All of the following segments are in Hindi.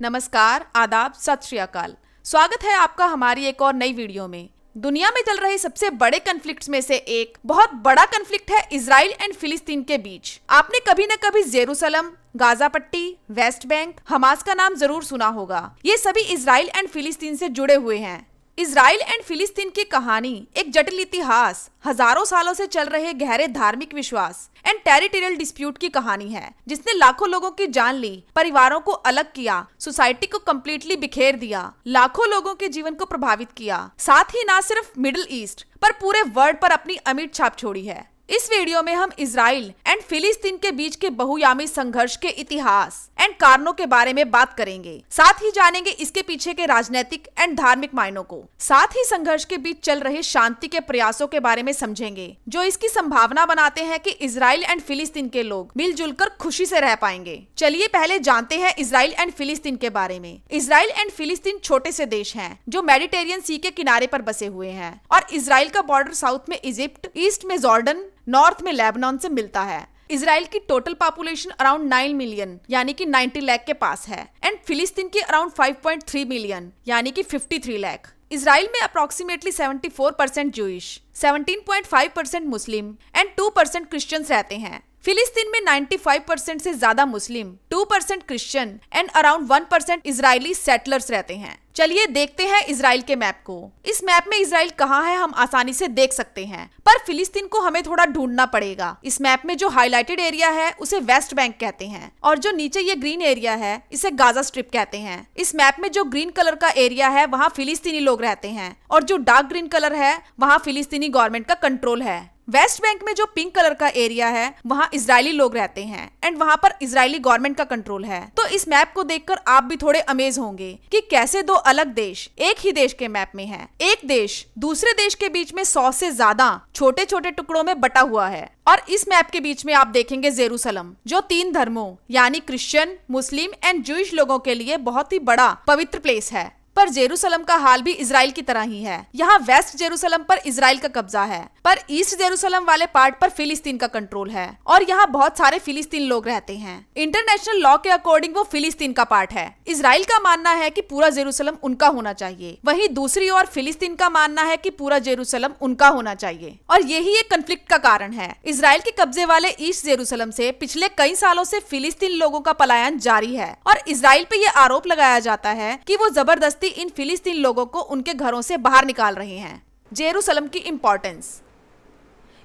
नमस्कार, आदाब, सत श्री अकाल। स्वागत है आपका हमारी एक और नई वीडियो में। दुनिया में चल रहे सबसे बड़े कन्फ्लिक्ट्स में से एक बहुत बड़ा कन्फ्लिक्ट है इजराइल एंड फिलिस्तीन के बीच। आपने कभी न कभी जेरूसलम, गाजा पट्टी, वेस्ट बैंक, हमास का नाम जरूर सुना होगा। ये सभी इजराइल एंड फिलिस्तीन से जुड़े हुए हैं। इजराइल एंड फिलिस्तीन की कहानी एक जटिल इतिहास, हजारों सालों से चल रहे गहरे धार्मिक विश्वास एंड टेरिटोरियल डिस्प्यूट की कहानी है, जिसने लाखों लोगों की जान ली, परिवारों को अलग किया, सोसाइटी को कम्प्लीटली बिखेर दिया, लाखों लोगों के जीवन को प्रभावित किया, साथ ही ना सिर्फ मिडिल ईस्ट पर पूरे वर्ल्ड पर अपनी अमिट छाप छोड़ी है। इस वीडियो में हम इजराइल एंड फिलिस्तीन के बीच के बहुआयामी संघर्ष के इतिहास एंड कारणों के बारे में बात करेंगे। साथ ही जानेंगे इसके पीछे के राजनीतिक एंड धार्मिक मायनों को। साथ ही संघर्ष के बीच चल रहे शांति के प्रयासों के बारे में समझेंगे, जो इसकी संभावना बनाते हैं कि इजराइल एंड फिलिस्तीन के लोग मिलजुल कर खुशी से रह पाएंगे। चलिए पहले जानते हैं इजराइल एंड फिलिस्तीन के बारे में। इजराइल एंड फिलिस्तीन छोटे से देश हैं, जो मेडिटेरियन सी के किनारे पर बसे हुए हैं, और इजराइल का बॉर्डर साउथ में इजिप्ट, ईस्ट में जॉर्डन, नॉर्थ में लेबनान से मिलता है। इजराइल की टोटल पॉपुलेशन अराउंड 9 मिलियन यानी कि 90 लाख के पास है, एंड फिलिस्तीन की अराउंड 5.3 मिलियन यानी कि 53 लाख। इजराइल में approximately 74% Jewish, 17.5% Muslim and 2% Christians रहते हैं। फिलिस्तीन में 95% से ज्यादा मुस्लिम, 2% Christian and around 1% Israeli settlers रहते हैं। चलिए देखते हैं इजराइल के मैप को। इस मैप में इजराइल कहाँ है हम आसानी से देख सकते हैं, पर फिलिस्तीन को हमें थोड़ा ढूंढना पड़ेगा। इस मैप में जो हाईलाइटेड एरिया है उसे वेस्ट बैंक कहते हैं, और जो नीचे ये ग्रीन एरिया है इसे गाजा स्ट्रिप कहते हैं। इस मैप में जो ग्रीन कलर का एरिया है वहाँ फिलिस्तीनी लोग रहते हैं, और जो डार्क ग्रीन कलर है वहाँ फिलिस्तीनी गवर्नमेंट का कंट्रोल है। वेस्ट बैंक में जो पिंक कलर का एरिया है वहाँ इजरायली लोग रहते हैं, एंड वहाँ पर इजरायली गवर्नमेंट का कंट्रोल है। तो इस मैप को देखकर आप भी थोड़े अमेज होंगे कि कैसे दो अलग देश एक ही देश के मैप में हैं। एक देश दूसरे देश के बीच में 100 से ज्यादा छोटे छोटे टुकड़ों में बटा हुआ है। और इस मैप के बीच में आप देखेंगे जेरूसलम, जो 3 धर्मों यानी क्रिश्चियन, मुस्लिम एंड जूइश लोगों के लिए बहुत ही बड़ा पवित्र प्लेस है। पर जेरूसलम का हाल भी इजराइल की तरह ही है। यहाँ वेस्ट जेरूसलम पर इजराइल का कब्जा है, पर ईस्ट जेरूसलम वाले पार्ट पर फिलिस्तीन का कंट्रोल है, और यहाँ बहुत सारे फिलिस्तीन लोग रहते हैं। इंटरनेशनल लॉ के अकॉर्डिंग वो फिलिस्तीन का पार्ट है। इजराइल का मानना है कि पूरा जेरूसलम उनका होना चाहिए, वहीं दूसरी ओर फिलिस्तीन का मानना है कि पूरा जेरूसलम उनका होना चाहिए, और यही एक कंफ्लिक्ट का कारण है। इजराइल के कब्जे वाले ईस्ट जेरूसलम से पिछले कई सालों से फिलिस्तीन लोगों का पलायन जारी है, और इजराइल पे ये आरोप लगाया जाता है कि वो जबरदस्ती इन फिलिस्तीन लोगों को उनके घरों से बाहर निकाल रहे हैं। जेरूसलम की इंपॉर्टेंस।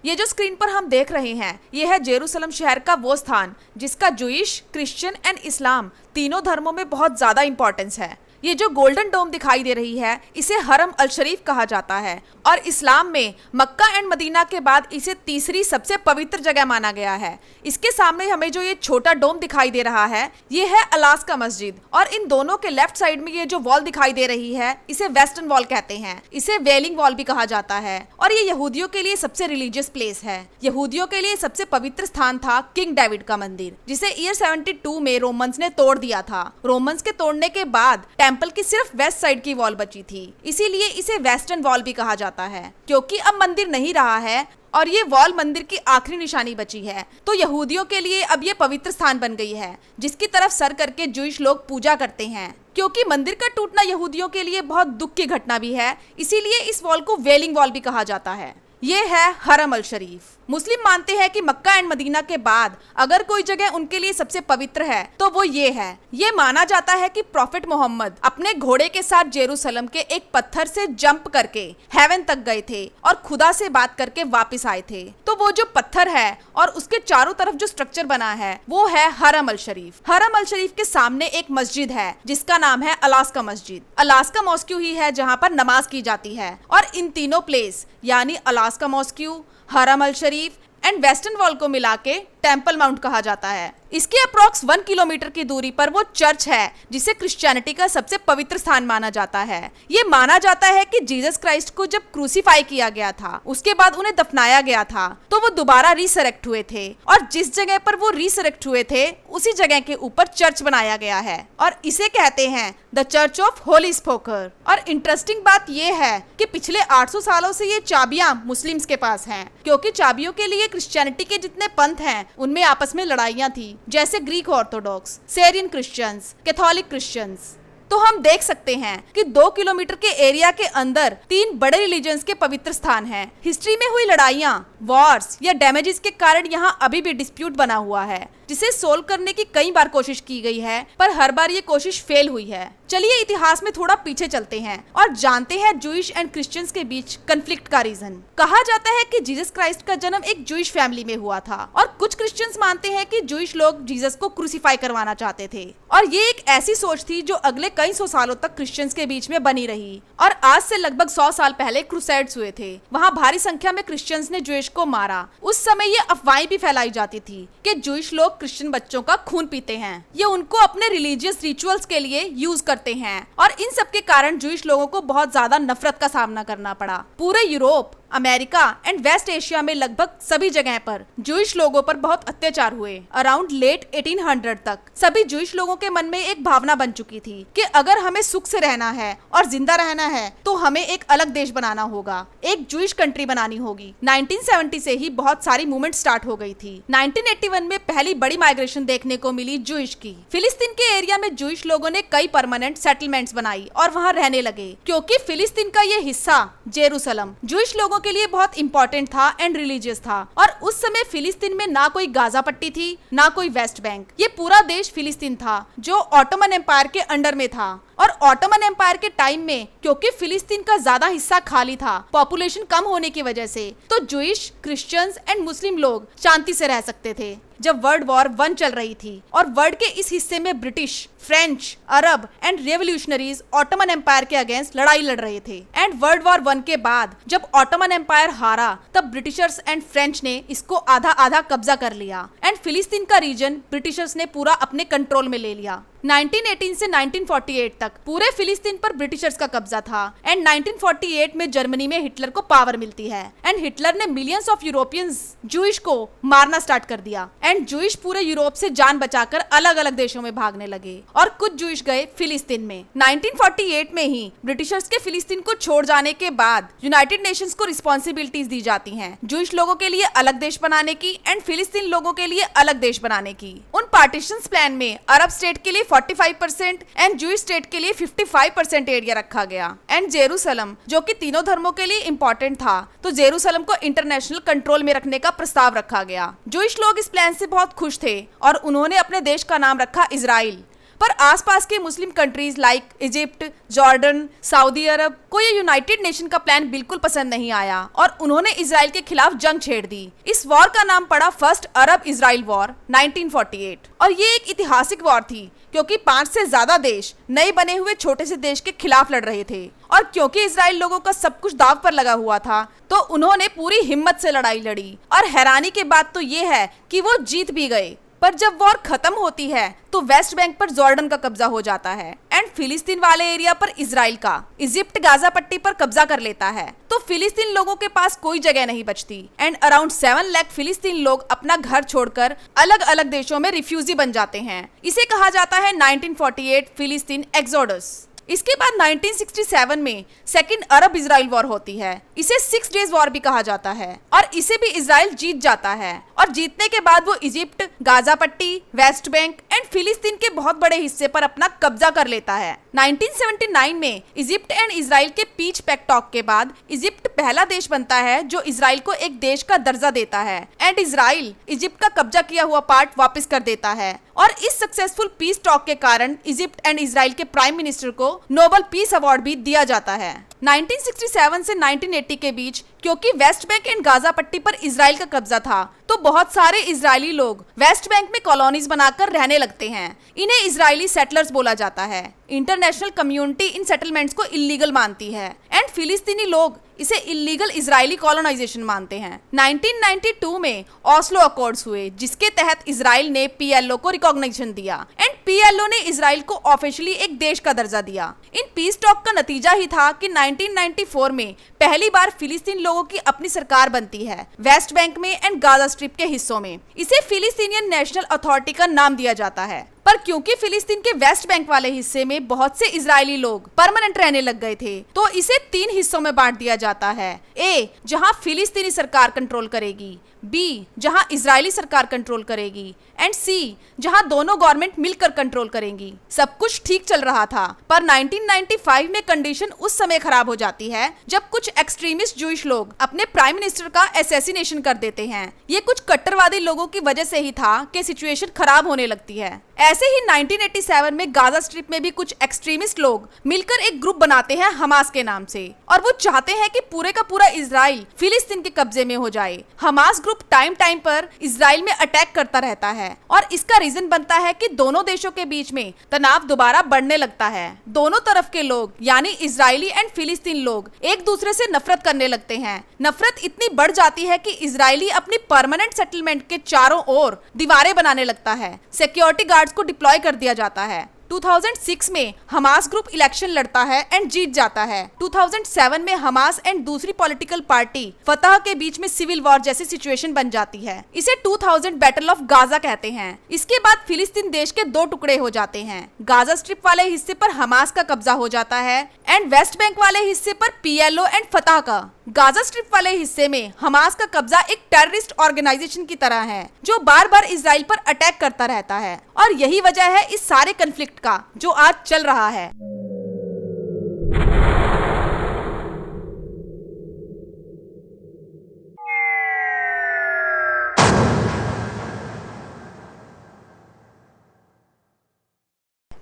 ये जो स्क्रीन पर हम देख रहे हैं ये है जेरूसलम शहर का वो स्थान जिसका जूइश, क्रिश्चियन एंड इस्लाम तीनों धर्मों में बहुत ज्यादा इंपॉर्टेंस है। ये जो गोल्डन डोम दिखाई दे रही है इसे हरम अल शरीफ कहा जाता है, और इस्लाम में मक्का एंड मदीना के बाद इसे तीसरी सबसे पवित्र जगह माना गया है। इसके सामने हमें जो ये छोटा डोम दिखाई दे रहा है ये है अलास्का मस्जिद, और इन दोनों के लेफ्ट साइड में ये जो वॉल दिखाई दे रही है इसे वेस्टर्न वॉल कहते हैं। इसे वेलिंग वॉल भी कहा जाता है, और ये यहूदियों के लिए सबसे रिलीजियस प्लेस है। यहूदियों के लिए सबसे पवित्र स्थान था किंग डेविड का मंदिर, जिसे ईयर 72 में रोमन्स ने तोड़ दिया था। रोमन्स के तोड़ने के बाद टेंपल की सिर्फ वेस्ट साइड की वॉल बची थी, इसीलिए इसे वेस्टर्न वॉल भी कहा जाता है। क्योंकि अब मंदिर नहीं रहा है और ये वॉल मंदिर की आखिरी निशानी बची है, तो यहूदियों के लिए अब ये पवित्र स्थान बन गई है, जिसकी तरफ सर करके जूइश लोग पूजा करते हैं। क्योंकि मंदिर का टूटना यहूदियों के लिए बहुत दुख की घटना भी है, इसीलिए इस वॉल को वेलिंग वॉल भी कहा जाता है। ये है हरम अल शरीफ। मुस्लिम मानते हैं कि मक्का एंड मदीना के बाद अगर कोई जगह उनके लिए सबसे पवित्र है तो वो ये है। ये माना जाता है कि प्रॉफिट मोहम्मद अपने घोड़े के साथ जेरूसलम के एक पत्थर से जंप करके हेवन तक गए थे और खुदा से बात करके वापस आए थे। तो वो जो पत्थर है और उसके चारों तरफ जो स्ट्रक्चर बना है वो है हरम अल शरीफ। हरम अल शरीफ के सामने एक मस्जिद है जिसका नाम है अलास्का मस्जिद। अलास्का मॉस्क्यू ही है जहाँ पर नमाज की जाती है, और इन तीनों प्लेस यानी अलास्का मॉस्क्यू, हरम अल शरीफ एंड वेस्टर्न वॉल को मिला के टेम्पल माउंट कहा जाता है। इसके अप्रॉक्स 1 किलोमीटर की दूरी पर वो चर्च है जिसे क्रिश्चियनिटी का सबसे पवित्र स्थान माना जाता है। ये माना जाता है कि जीसस क्राइस्ट को जब क्रूसीफाई किया गया था उसके बाद उन्हें दफनाया गया था तो वो दोबारा रिसरेक्ट हुए थे, और जिस जगह पर वो रिसरेक्ट हुए थे उसी जगह के ऊपर चर्च बनाया गया है, और इसे कहते हैं द चर्च ऑफ होली स्पोकर। और इंटरेस्टिंग बात ये है कि पिछले 800 सालों से ये चाबियां मुस्लिम्स के पास हैं, क्योंकि चाबियों के लिए क्रिश्चियनिटी के जितने पंथ हैं उनमें आपस में लड़ाइयाँ थी, जैसे Greek Orthodox, Syrian Christians, Catholic Christians. तो हम देख सकते हैं कि 2 किलोमीटर के एरिया के अंदर 3 बड़े रिलीजन्स के पवित्र स्थान हैं। हिस्ट्री में हुई लड़ाइयाँ, वॉर्स या डैमेजेस के कारण यहाँ अभी भी डिस्प्यूट बना हुआ है, जिसे सोल्व करने की कई बार कोशिश की गई है, पर हर बार ये कोशिश फेल हुई है। चलिए इतिहास में थोड़ा पीछे चलते हैं और जानते हैं जूइश एंड क्रिश्चियंस के बीच कंफ्लिक्ट का रीजन। कहा जाता है कि जीसस क्राइस्ट का जन्म एक जूइश फैमिली में हुआ था और कुछ क्रिश्चियंस मानते हैं कि जूइश लोग जीसस को क्रूसीफाई करवाना चाहते थे, और ये एक ऐसी सोच थी जो अगले कई सौ सालों तक क्रिश्चियंस के बीच में बनी रही। और आज से लगभग 100 साल पहले क्रूसेड्स हुए थे, वहाँ भारी संख्या में क्रिश्चियंस ने जूइश को मारा। उस समय ये अफवाहें भी फैलाई जाती थी कि जूइश लोग क्रिश्चियन बच्चों का खून पीते हैं, ये उनको अपने रिलीजियस रिचुअल्स के लिए यूज करते हैं, और इन सब के कारण जूइश लोगों को बहुत ज्यादा नफरत का सामना करना पड़ा। पूरे Europe, America and West Asia में लगभग सभी जगह पर जूइश लोगों पर बहुत अत्याचार हुए। अराउंड लेट 1800 तक सभी जूइश लोगों के मन में एक भावना बन चुकी थी कि अगर हमें सुख से रहना है और जिंदा रहना है तो हमें एक अलग देश बनाना होगा, एक जूइश कंट्री बनानी होगी। 1970 से ही बहुत सारी मूवमेंट स्टार्ट हो गई थी। 1981 में पहली बड़ी माइग्रेशन देखने को मिली जूइश की। फिलिस्तीन के एरिया में जूइश लोगों ने कई परमानेंट सेटलमेंट्स बनाई और वहाँ रहने लगे, क्योंकि फिलिस्तीन का ये हिस्सा जेरूसलम जूइश लोगों के लिए बहुत इंपॉर्टेंट था एंड रिलीजियस था। और उस समय फिलिस्तीन में ना कोई गाजा पट्टी थी, ना कोई वेस्ट बैंक। ये पूरा देश फिलिस्तीन था जो ऑटोमन एम्पायर के अंडर में था। और ऑटोमन एम्पायर के टाइम में क्योंकि फिलिस्तीन का ज्यादा हिस्सा खाली था पॉपुलेशन कम होने की वजह से, तो जूइश, क्रिश्चियंस एंड मुस्लिम लोग शांति से रह सकते थे। जब वर्ल्ड वॉर 1 चल रही थी और वर्ल्ड के इस हिस्से में British, French, Arab and revolutionaries Ottoman empire के अगेंस्ट लड़ाई लड़ रहे थे। एंड वर्ल्ड वॉर 1 के बाद जब ऑटोमन एम्पायर हारा, तब ब्रिटिशर्स एंड फ्रेंच ने इसको आधा आधा कब्जा कर लिया एंड फिलिस्तीन का रीजन ब्रिटिशर्स ने पूरा अपने कंट्रोल में ले लिया। 1918 से 1948 तक पूरे फिलिस्तीन पर ब्रिटिशर्स का कब्जा था एंड 1948 में जर्मनी में हिटलर को पावर मिलती है एंड हिटलर ने मिलियंस ऑफ यूरोपियंस जूइश को मारना स्टार्ट कर दिया एंड जूइश पूरे यूरोप से जान बचाकर अलग अलग देशों में भागने लगे और कुछ जूइश गए फिलिस्तीन में। 1948 में ही ब्रिटिशर्स के फिलिस्तीन को छोड़ जाने के बाद यूनाइटेड नेशंस को रिस्पॉन्सिबिलिटीज दी जाती हैं, जूइश लोगों के लिए अलग देश बनाने की एंड फिलिस्तीन लोगों के लिए अलग देश बनाने की। उन पार्टीशन प्लान में अरब स्टेट के लिए 45% एंड जूइश स्टेट के लिए 55% एरिया रखा गया एंड जेरूसलम, जो कि तीनों धर्मों के लिए इम्पोर्टेंट था, तो जेरूसलम को इंटरनेशनल कंट्रोल में रखने का प्रस्ताव रखा गया। जूइश लोग इस प्लान से बहुत खुश थे और उन्होंने अपने देश का नाम रखा इजराइल। पर आसपास के Muslim countries like Egypt, Jordan, Saudi Arabia को ये यूनाइटेड नेशन का प्लान बिल्कुल पसंद नहीं आया और उन्होंने इजराइल के खिलाफ जंग छेड़ दी। इस वॉर का नाम पड़ा फर्स्ट अरब इजराइल वॉर 1948 और ये एक ऐतिहासिक वॉर थी क्योंकि 5 से ज्यादा देश नए बने हुए छोटे से देश के खिलाफ लड़ रहे थे और क्योंकि इजराइल लोगों का सब कुछ दाव पर लगा हुआ था तो उन्होंने पूरी हिम्मत से लड़ाई लड़ी और हैरानी के बात तो ये है कि वो जीत भी गए। पर जब वॉर खत्म होती है तो वेस्ट बैंक पर जॉर्डन का कब्जा हो जाता है एंड फिलिस्तीन वाले एरिया पर इजराइल का। इजिप्ट गाजा पट्टी पर कब्जा कर लेता है तो फिलिस्तीन लोगों के पास कोई जगह नहीं बचती एंड अराउंड 7 लाख फिलिस्तीन लोग अपना घर छोड़कर अलग अलग देशों में रिफ्यूजी बन जाते हैं। इसे कहा जाता है 1948 फिलिस्तीन एक्सोडस। इसके बाद 1967 में सेकेंड अरब इजराइल वॉर होती है। इसे 6 डेज वॉर भी कहा जाता है और इसे भी इजराइल जीत जाता है और जीतने के बाद वो इजिप्ट, गाजा पट्टी, वेस्ट बैंक एंड फिलिस्तीन के बहुत बड़े हिस्से पर अपना कब्जा कर लेता है। 1979 में इजिप्ट एंड इजराइल के पीच पैक्ट टॉक के बाद इजिप्ट पहला देश बनता है जो इजराइल को एक देश का दर्जा देता है एंड इजराइल इजिप्ट का कब्जा किया हुआ पार्ट वापस कर देता है और इस सक्सेसफुल पीस टॉक के कारण इजिप्ट एंड इजराइल के प्राइम मिनिस्टर को नोबेल पीस अवार्ड भी दिया जाता है। 1967 से 1980 के बीच क्योंकि वेस्ट बैंक एंड गाजा पट्टी पर इजराइल का कब्जा था तो बहुत सारे इजरायली लोग वेस्ट बैंक में कॉलोनीज बनाकर रहने लगते हैं। इन्हें इजरायली सेटलर्स बोला जाता है। इंटरनेशनल कम्युनिटी इन सेटलमेंट्स को इलीगल मानती है एंड फिलिस्तीनी लोग इसे इलीगल इजरायली कॉलोनाइजेशन मानते हैं। 1992 में ऑस्लो अकॉर्ड्स हुए जिसके तहत इजराइल ने पीएलओ को रिकॉग्निशन दिया एंड पीएलओ ने इजराइल को ऑफिशियली एक देश का दर्जा दिया। इन पीस टॉक का नतीजा ही था कि 1994 में पहली बार फिलिस्तीन लोगों की अपनी सरकार बनती है वेस्ट बैंक में एंड गाजा स्ट्रिप के हिस्सों में। इसे फिलिस्तीनियन नेशनल अथॉरिटी का नाम दिया जाता है। पर क्योंकि फिलिस्तीन के वेस्ट बैंक वाले हिस्से में बहुत से इजरायली लोग परमानेंट रहने लग गए थे तो इसे 3 हिस्सों में बांट दिया जाता है। ए, जहां फिलिस्तीनी सरकार कंट्रोल करेगी, बी जहां इजरायली सरकार कंट्रोल करेगी, एंड सी जहां दोनों गवर्नमेंट मिलकर कंट्रोल करेंगी। सब कुछ ठीक चल रहा था, पर 1995 में कंडीशन उस समय खराब हो जाती है जब कुछ एक्सट्रीमिस्ट जूइश लोग अपने प्राइम मिनिस्टर का असैसिनेशन कर देते हैं। ये कुछ कट्टरवादी लोगों की वजह से ही था कि सिचुएशन खराब होने लगती है। ऐसे ही 1987 में गाजा स्ट्रिप में भी कुछ एक्सट्रीमिस्ट लोग मिलकर एक ग्रुप बनाते हैं हमास के नाम से, और वो चाहते हैं कि पूरे का पूरा इजराइल फिलिस्तीन के कब्जे में हो जाए। हमास ग्रुप टाइम टाइम पर इजराइल में अटैक करता रहता है, और इसका रीजन बनता है कि दोनों देशों के बीच में तनाव दोबारा बढ़ने लगता है। दोनों तरफ के लोग यानी इजरायली एंड फिलिस्तीन लोग एक दूसरे से नफरत करने लगते हैं। नफरत इतनी बढ़ जाती है कि इजरायली अपनी परमानेंट सेटलमेंट के चारों ओर दीवारें बनाने लगता है। सिक्योरिटी गार्ड्स को डिप्लॉय कर दिया जाता है। 2006 में हमास ग्रुप इलेक्शन लड़ता है एंड जीत जाता है। 2007 में हमास एंड दूसरी पॉलिटिकल पार्टी फतह के बीच में सिविल वॉर जैसी सिचुएशन बन जाती है। इसे 2000 बैटल ऑफ गाजा कहते हैं। इसके बाद फिलिस्तीन देश के दो टुकड़े हो जाते हैं। गाजा स्ट्रिप वाले हिस्से पर हमास का कब्जा हो जाता है एंड वेस्ट बैंक वाले हिस्से पर PLO एंड फतह का। गाजा स्ट्रिप वाले हिस्से में हमास का कब्जा एक टेररिस्ट ऑर्गेनाइजेशन की तरह है जो बार बार इजराइल पर अटैक करता रहता है, और यही वजह है इस सारे कन्फ्लिक्ट का जो आज चल रहा है।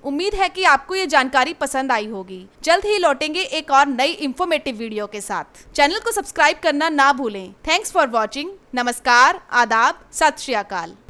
उम्मीद है कि आपको ये जानकारी पसंद आई होगी। जल्द ही लौटेंगे एक और नई इंफॉर्मेटिव वीडियो के साथ। चैनल को सब्सक्राइब करना ना भूलें। Thanks for watching. नमस्कार, आदाब, सत श्री अकाल।